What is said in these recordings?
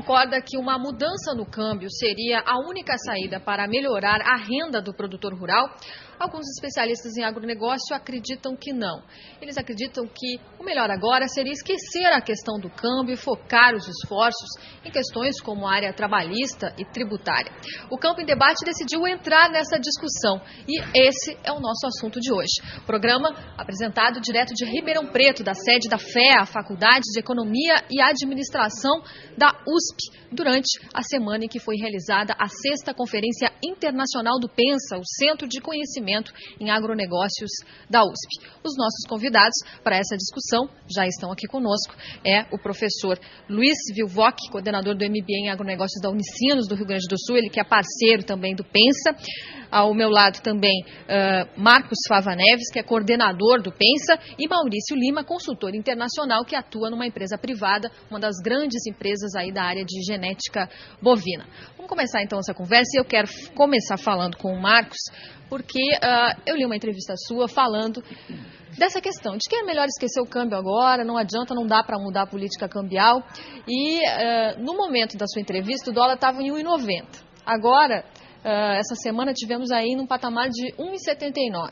concorda que uma mudança no câmbio seria a única saída para melhorar a renda do produtor rural? Alguns especialistas em agronegócio acreditam que não. Eles acreditam que o melhor agora seria esquecer a questão do câmbio e focar os esforços em questões como a área trabalhista e tributária. O Campo em Debate decidiu entrar nessa discussão e esse é o nosso assunto de hoje. Programa apresentado direto de Ribeirão Preto, da sede da FEA, Faculdade de Economia e Administração da USP, durante a semana em que foi realizada a 6ª Conferência Internacional do PENSA, o Centro de Conhecimento em Agronegócios da USP. Os nossos convidados para essa discussão já estão aqui conosco. É o professor Luiz Vilvoc, coordenador do MBA em Agronegócios da Unicinos, do Rio Grande do Sul, ele que é parceiro também do PENSA. Ao meu lado também Marcos Fava Neves, que é coordenador do PENSA, e Maurício Lima, consultor internacional que atua numa empresa privada, uma das grandes empresas aí da área de genética bovina. Vamos começar então essa conversa e eu quero começar falando com o Marcos, porque eu li uma entrevista sua falando dessa questão, de que é melhor esquecer o câmbio agora, não adianta, não dá para mudar a política cambial. E no momento da sua entrevista o dólar estava em 1,90. Agora, essa semana tivemos aí num patamar de 1,79.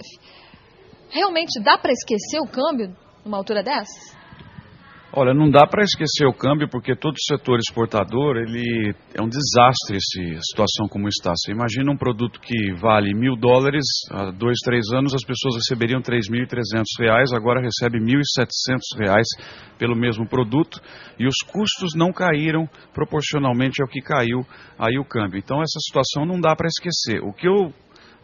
Realmente dá para esquecer o câmbio numa altura dessas? Olha, não dá para esquecer o câmbio porque todo o setor exportador, ele é um desastre essa situação como está. Você imagina um produto que vale $1.000, há 2, 3 anos as pessoas receberiam R$3.300, agora recebe R$1.700 pelo mesmo produto e os custos não caíram proporcionalmente ao que caiu aí o câmbio. Então essa situação não dá para esquecer. O que eu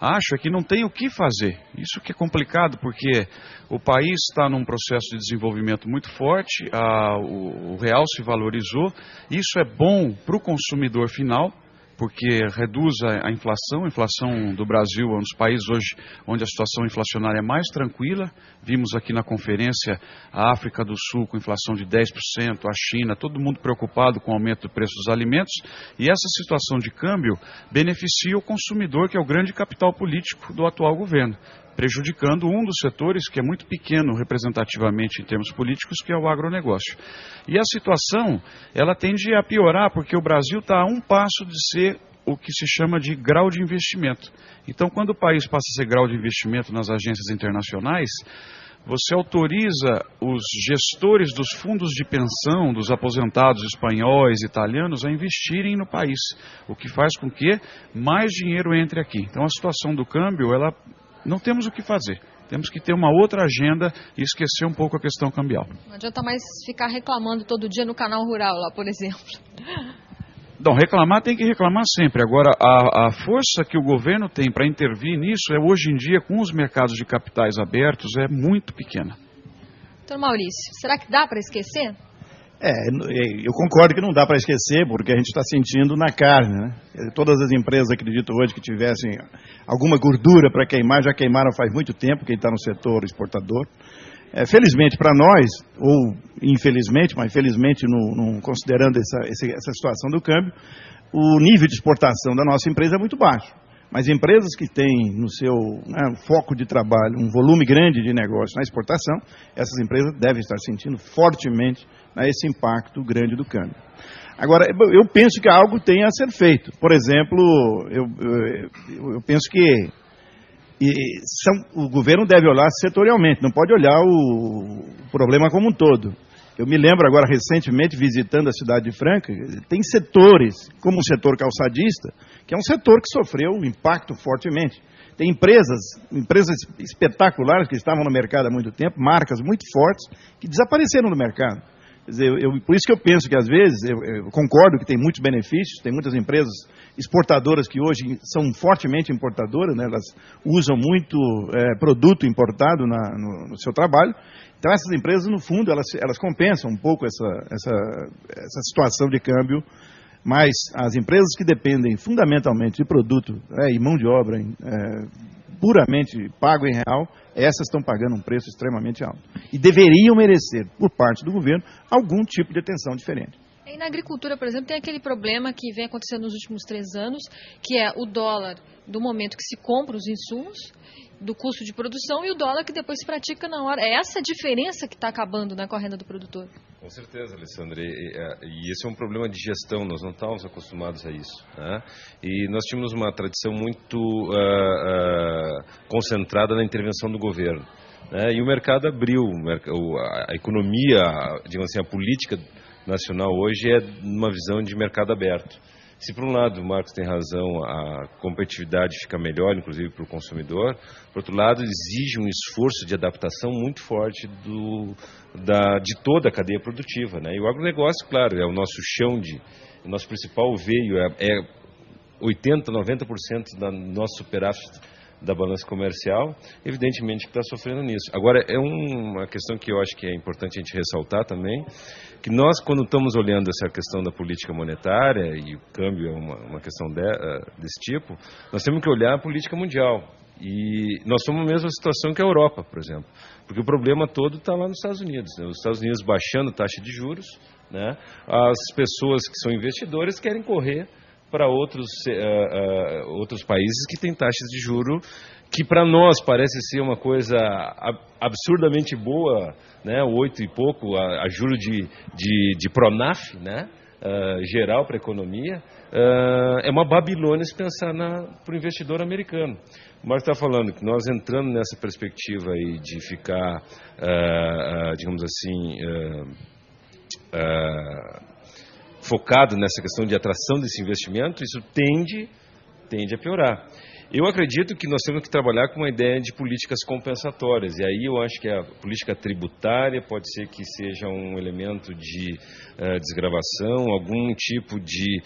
acho é que não tem o que fazer. Isso que é complicado, porque o país está num processo de desenvolvimento muito forte, o real se valorizou, isso é bom para o consumidor final, porque reduz a inflação do Brasil é um dos países hoje onde a situação inflacionária é mais tranquila. Vimos aqui na conferência a África do Sul com inflação de 10%, a China, todo mundo preocupado com o aumento do preço dos alimentos, e essa situação de câmbio beneficia o consumidor, que é o grande capital político do atual governo, prejudicando um dos setores que é muito pequeno representativamente em termos políticos, que é o agronegócio. E a situação, ela tende a piorar, porque o Brasil está a um passo de ser o que se chama de grau de investimento. Então, quando o país passa a ser grau de investimento nas agências internacionais, você autoriza os gestores dos fundos de pensão, dos aposentados espanhóis, italianos, a investirem no país, o que faz com que mais dinheiro entre aqui. Então, a situação do câmbio, ela não temos o que fazer. Temos que ter uma outra agenda e esquecer um pouco a questão cambial. Não adianta mais ficar reclamando todo dia no Canal Rural lá, por exemplo. Não, reclamar tem que reclamar sempre. Agora, a força que o governo tem para intervir nisso, hoje em dia, com os mercados de capitais abertos, é muito pequena. Doutor Maurício, será que dá para esquecer? Eu concordo que não dá para esquecer, porque a gente está sentindo na carne, né? Todas as empresas, acredito hoje, que tivessem alguma gordura para queimar, já queimaram faz muito tempo, quem está no setor exportador. Felizmente para nós, ou infelizmente, mas felizmente considerando essa situação do câmbio, o nível de exportação da nossa empresa é muito baixo. Mas empresas que têm no seu foco de trabalho um volume grande de negócio na exportação, essas empresas devem estar sentindo fortemente esse impacto grande do câmbio. Agora, eu penso que algo tem a ser feito. Por exemplo, eu penso que o governo deve olhar setorialmente, não pode olhar o problema como um todo. Eu me lembro agora, recentemente, visitando a cidade de Franca, tem setores, como o setor calçadista, que é um setor que sofreu um impacto fortemente. Tem empresas espetaculares que estavam no mercado há muito tempo, marcas muito fortes, que desapareceram do mercado. Quer dizer, por isso que eu penso que, às vezes, eu concordo que tem muitos benefícios, tem muitas empresas exportadoras que hoje são fortemente importadoras, né? Elas usam muito produto importado no seu trabalho. Então, essas empresas, no fundo, elas compensam um pouco essa situação de câmbio, mas as empresas que dependem fundamentalmente de produto e mão de obra puramente pago em real, essas estão pagando um preço extremamente alto. E deveriam merecer, por parte do governo, algum tipo de atenção diferente. E na agricultura, por exemplo, tem aquele problema que vem acontecendo nos últimos 3 anos, que é o dólar do momento que se compra os insumos, do custo de produção, e o dólar que depois se pratica na hora. É essa diferença que está acabando com a renda do produtor. Com certeza, Alessandro. E esse é um problema de gestão, nós não estávamos acostumados a isso, né? E nós tínhamos uma tradição muito concentrada na intervenção do governo, né? E o mercado abriu, a economia, digamos assim, a política nacional hoje é uma visão de mercado aberto. Se por um lado o Marcos tem razão, a competitividade fica melhor, inclusive para o consumidor, por outro lado exige um esforço de adaptação muito forte de toda a cadeia produtiva, né? E o agronegócio, claro, é o nosso chão, o nosso principal veio, é 80%, 90% do nosso superávit da balança comercial, evidentemente que está sofrendo nisso. Agora, é uma questão que eu acho que é importante a gente ressaltar também, que nós, quando estamos olhando essa questão da política monetária, e o câmbio é uma questão desse tipo, nós temos que olhar a política mundial. E nós somos a mesma situação que a Europa, por exemplo, porque o problema todo está lá nos Estados Unidos, né? Os Estados Unidos baixando a taxa de juros, né? As pessoas que são investidores querem correr para outros países que têm taxas de juro que para nós parece ser uma coisa absurdamente boa, né? 8 e pouco, a juro de Pronaf, né? Geral para a economia, é uma Babilônia se pensar para o investidor americano. O Marcos está falando que nós entrando nessa perspectiva aí de ficar, digamos assim, focado nessa questão de atração desse investimento, isso tende a piorar. Eu acredito que nós temos que trabalhar com uma ideia de políticas compensatórias, e aí eu acho que a política tributária pode ser que seja um elemento de desgravação, algum tipo de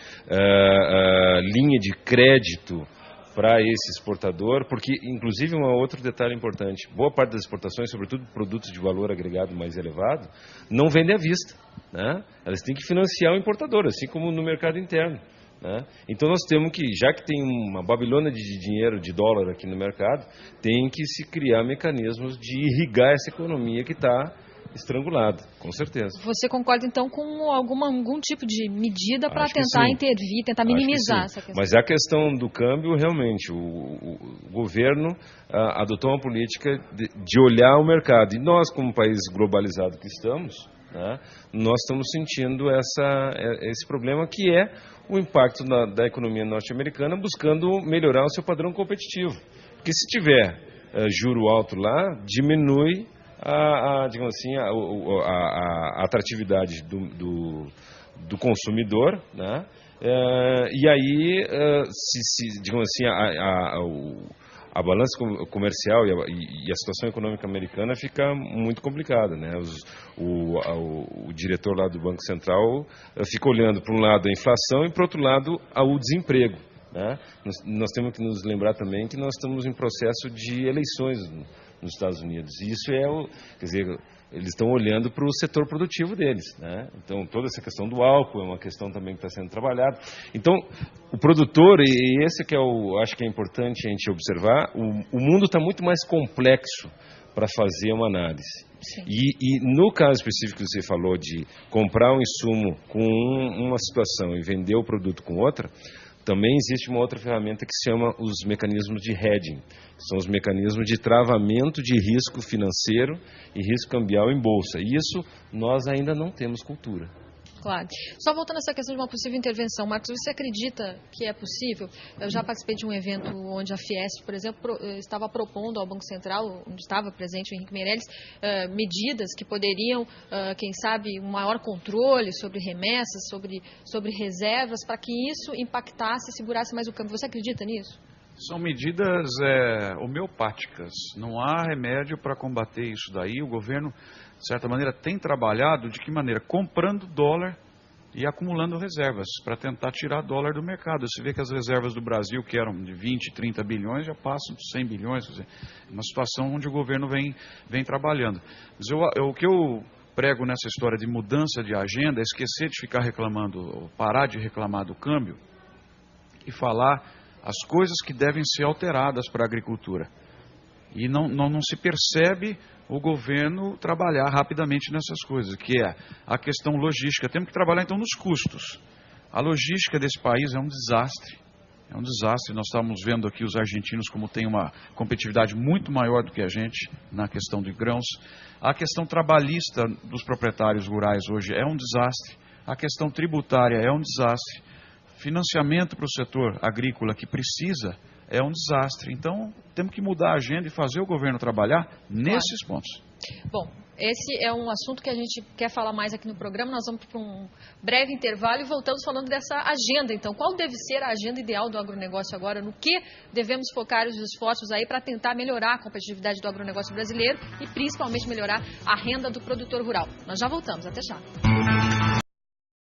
linha de crédito para esse exportador, porque, inclusive, um outro detalhe importante, boa parte das exportações, sobretudo produtos de valor agregado mais elevado, não vendem à vista, né? Elas têm que financiar o importador, assim como no mercado interno, né? Então nós temos que, já que tem uma babilônia de dinheiro, de dólar aqui no mercado, tem que se criar mecanismos de irrigar essa economia que está estrangulada, com certeza. Você concorda, então, com algum tipo de medida para Acho que tentar sim. intervir, tentar minimizar essa questão? Mas a questão do câmbio, realmente, o governo adotou uma política de olhar o mercado. E nós, como país globalizado que estamos, né, nós estamos sentindo esse problema que é o impacto da economia norte-americana buscando melhorar o seu padrão competitivo. Porque se tiver juro alto lá, diminui digamos assim, a atratividade do consumidor, né? E aí, digamos assim, a balança comercial e a situação econômica americana fica muito complicada, né? O diretor lá do Banco Central fica olhando, por um lado, a inflação e, por outro lado, o desemprego, né? Nós temos que nos lembrar também que nós estamos em processo de eleições nos Estados Unidos. E isso quer dizer, eles estão olhando para o setor produtivo deles, né? Então, toda essa questão do álcool é uma questão também que está sendo trabalhada. Então, o produtor, e esse que acho que é importante a gente observar, o mundo está muito mais complexo para fazer uma análise. E no caso específico que você falou de comprar um insumo com uma situação e vender o produto com outra, também existe uma outra ferramenta que se chama os mecanismos de hedging. São os mecanismos de travamento de risco financeiro e risco cambial em bolsa. E isso nós ainda não temos cultura. Claro. Só voltando a essa questão de uma possível intervenção, Marcos, você acredita que é possível? Eu já participei de um evento onde a Fiesp, por exemplo, estava propondo ao Banco Central, onde estava presente o Henrique Meirelles, medidas que poderiam, quem sabe, um maior controle sobre remessas, sobre reservas, para que isso impactasse e segurasse mais o câmbio. Você acredita nisso? São medidas homeopáticas. Não há remédio para combater isso daí. O governo, de certa maneira, tem trabalhado de que maneira? Comprando dólar e acumulando reservas para tentar tirar dólar do mercado. Você vê que as reservas do Brasil, que eram de 20, 30 bilhões, já passam de 100 bilhões. Quer dizer, é uma situação onde o governo vem trabalhando. Mas o que eu prego nessa história de mudança de agenda é esquecer de ficar reclamando, parar de reclamar do câmbio e falar as coisas que devem ser alteradas para a agricultura. E não se percebe o governo trabalhar rapidamente nessas coisas, que é a questão logística. Temos que trabalhar, então, nos custos. A logística desse país é um desastre. É um desastre. Nós estamos vendo aqui os argentinos como têm uma competitividade muito maior do que a gente na questão de grãos. A questão trabalhista dos proprietários rurais hoje é um desastre. A questão tributária é um desastre. Financiamento para o setor agrícola que precisa é um desastre. Então, temos que mudar a agenda e fazer o governo trabalhar nesses pontos. Bom, esse é um assunto que a gente quer falar mais aqui no programa. Nós vamos para um breve intervalo e voltamos falando dessa agenda. Então, qual deve ser a agenda ideal do agronegócio agora? No que devemos focar os esforços aí para tentar melhorar a competitividade do agronegócio brasileiro e principalmente melhorar a renda do produtor rural? Nós já voltamos. Até já.